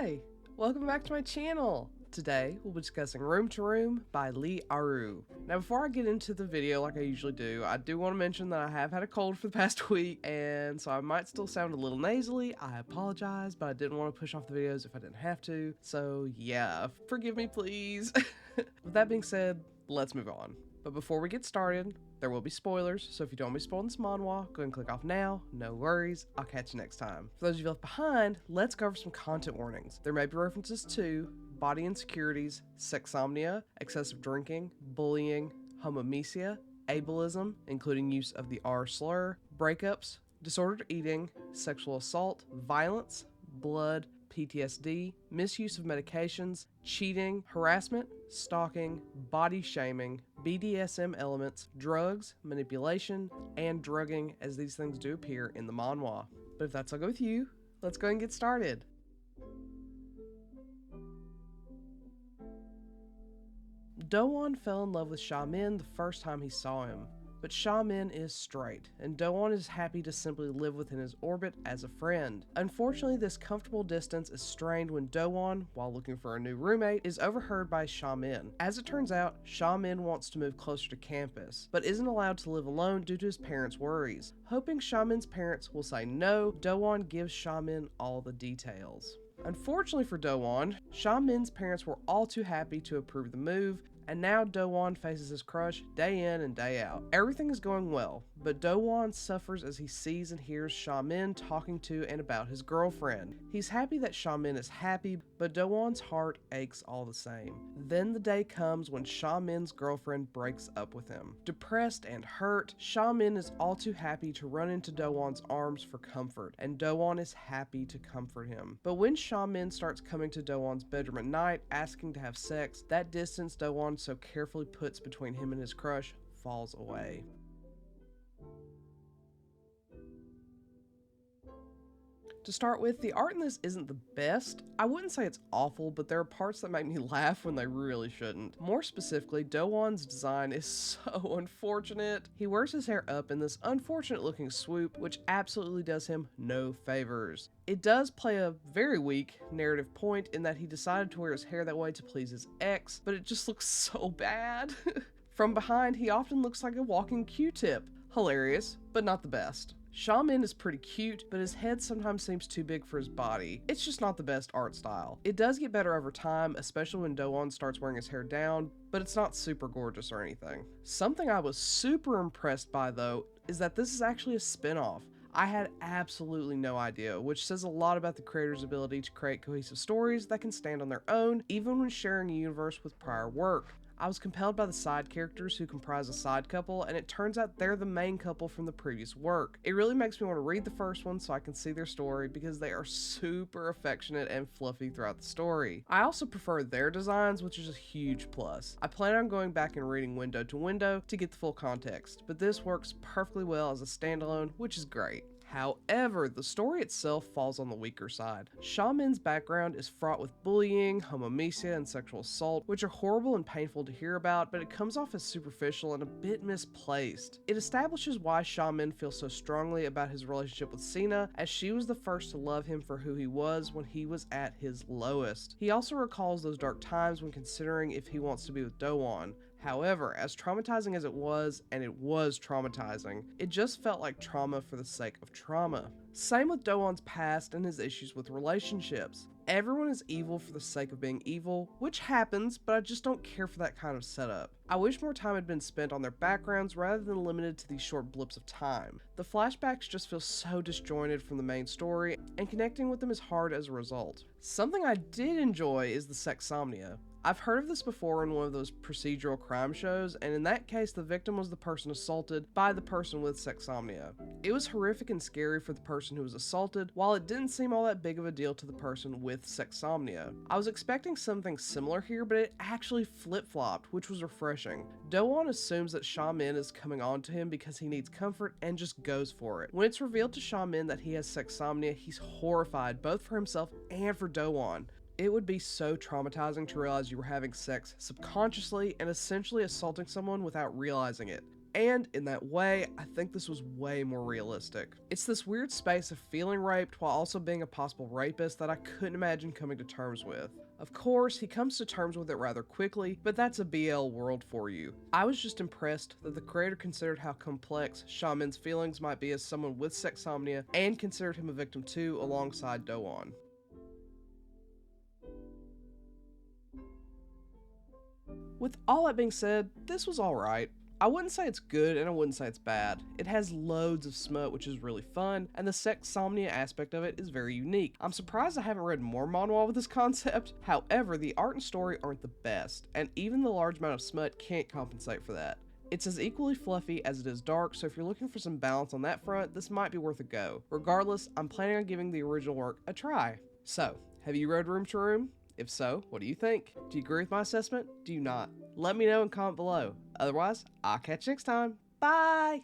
Hi! Welcome back to my channel! Today, we'll be discussing Room to Room by Lee Aru. Now before I get into the video like I usually do, I do want to mention that I have had a cold for the past week, and so I might still sound a little nasally. I apologize, but I didn't want to push off the videos if I didn't have to. So yeah, forgive me please. With that being said, let's move on. But before we get started, there will be spoilers, so if you don't want to be spoiled in this manhwa, go ahead and click off now. No worries, I'll catch you next time. For those of you left behind, let's cover some content warnings. There may be references to body insecurities, sexomnia, excessive drinking, bullying, homomesia, ableism, including use of the R slur, breakups, disordered eating, sexual assault, violence, blood, PTSD, misuse of medications, cheating, harassment, stalking, body shaming, BDSM elements, drugs, manipulation, and drugging, as these things do appear in the manhwa. But if that's all good with you, let's go and get started. Do-won fell in love with Sha-min the first time he saw him. But Sha-min is straight, and Do-won is happy to simply live within his orbit as a friend. Unfortunately, this comfortable distance is strained when Do-won, while looking for a new roommate, is overheard by Sha-min. As it turns out, Sha-min wants to move closer to campus, but isn't allowed to live alone due to his parents' worries. Hoping Sha-min's parents will say no, Do-won gives Sha-min all the details. Unfortunately for Do-won, Sha-min's parents were all too happy to approve the move, and now Do-won faces his crush day in and day out. Everything is going well, but Do-won suffers as he sees and hears Sha-min talking to and about his girlfriend. He's happy that Sha-min is happy, but Do-won's heart aches all the same. Then the day comes when Sha-min's girlfriend breaks up with him. Depressed and hurt, Sha-min is all too happy to run into Do-won's arms for comfort, and Do-won is happy to comfort him. But when Sha-min starts coming to Do-won's bedroom at night, asking to have sex, that distance Do-won so carefully puts between him and his crush falls away. To start with, the art in this isn't the best. I wouldn't say it's awful, but there are parts that make me laugh when they really shouldn't. More specifically, Do-won's design is so unfortunate. He wears his hair up in this unfortunate looking swoop, which absolutely does him no favors. It does play a very weak narrative point in that he decided to wear his hair that way to please his ex, but it just looks so bad. From behind, he often looks like a walking Q-tip. Hilarious, but not the best. Sha-min is pretty cute, but his head sometimes seems too big for his body. It's just not the best art style. It does get better over time, especially when Do-won starts wearing his hair down, but it's not super gorgeous or anything. Something I was super impressed by though, is that this is actually a spin-off. I had absolutely no idea, which says a lot about the creator's ability to create cohesive stories that can stand on their own, even when sharing a universe with prior work. I was compelled by the side characters who comprise a side couple, and it turns out they're the main couple from the previous work. It really makes me want to read the first one so I can see their story because they are super affectionate and fluffy throughout the story. I also prefer their designs, which is a huge plus. I plan on going back and reading window to window to get the full context, but this works perfectly well as a standalone, which is great. However, the story itself falls on the weaker side. Sha-min's background is fraught with bullying, homomesia, and sexual assault, which are horrible and painful to hear about, but it comes off as superficial and a bit misplaced. It establishes why Sha-min feels so strongly about his relationship with Sina, as she was the first to love him for who he was when he was at his lowest. He also recalls those dark times when considering if he wants to be with Do-won. However, as traumatizing as it was, and it was traumatizing, it just felt like trauma for the sake of trauma. Same with Do-won's past and his issues with relationships. Everyone is evil for the sake of being evil, which happens, but I just don't care for that kind of setup. I wish more time had been spent on their backgrounds rather than limited to these short blips of time. The flashbacks just feel so disjointed from the main story, and connecting with them is hard as a result. Something I did enjoy is the sexomnia. I've heard of this before in one of those procedural crime shows, and in that case the victim was the person assaulted by the person with sexomnia. It was horrific and scary for the person who was assaulted, while it didn't seem all that big of a deal to the person with sexomnia. I was expecting something similar here, but it actually flip-flopped, which was refreshing. Do-won assumes that Sha-min is coming on to him because he needs comfort and just goes for it. When it's revealed to Sha-min that he has sexomnia, he's horrified both for himself and for Do-won. It would be so traumatizing to realize you were having sex subconsciously and essentially assaulting someone without realizing it. and in that way, I think this was way more realistic. It's this weird space of feeling raped while also being a possible rapist that I couldn't imagine coming to terms with. Of course, he comes to terms with it rather quickly, but that's a BL world for you. I was just impressed that the creator considered how complex Shaman's feelings might be as someone with sexsomnia and considered him a victim too alongside Do-won. With all that being said, this was alright. I wouldn't say it's good and I wouldn't say it's bad. It has loads of smut, which is really fun, and the sexsomnia aspect of it is very unique. I'm surprised I haven't read more manhwa with this concept. However, the art and story aren't the best, and even the large amount of smut can't compensate for that. It's as equally fluffy as it is dark, so if you're looking for some balance on that front, this might be worth a go. Regardless, I'm planning on giving the original work a try. So, have you read Room to Room? If so, what do you think? Do you agree with my assessment? Do you not? Let me know and comment below. Otherwise, I'll catch you next time. Bye!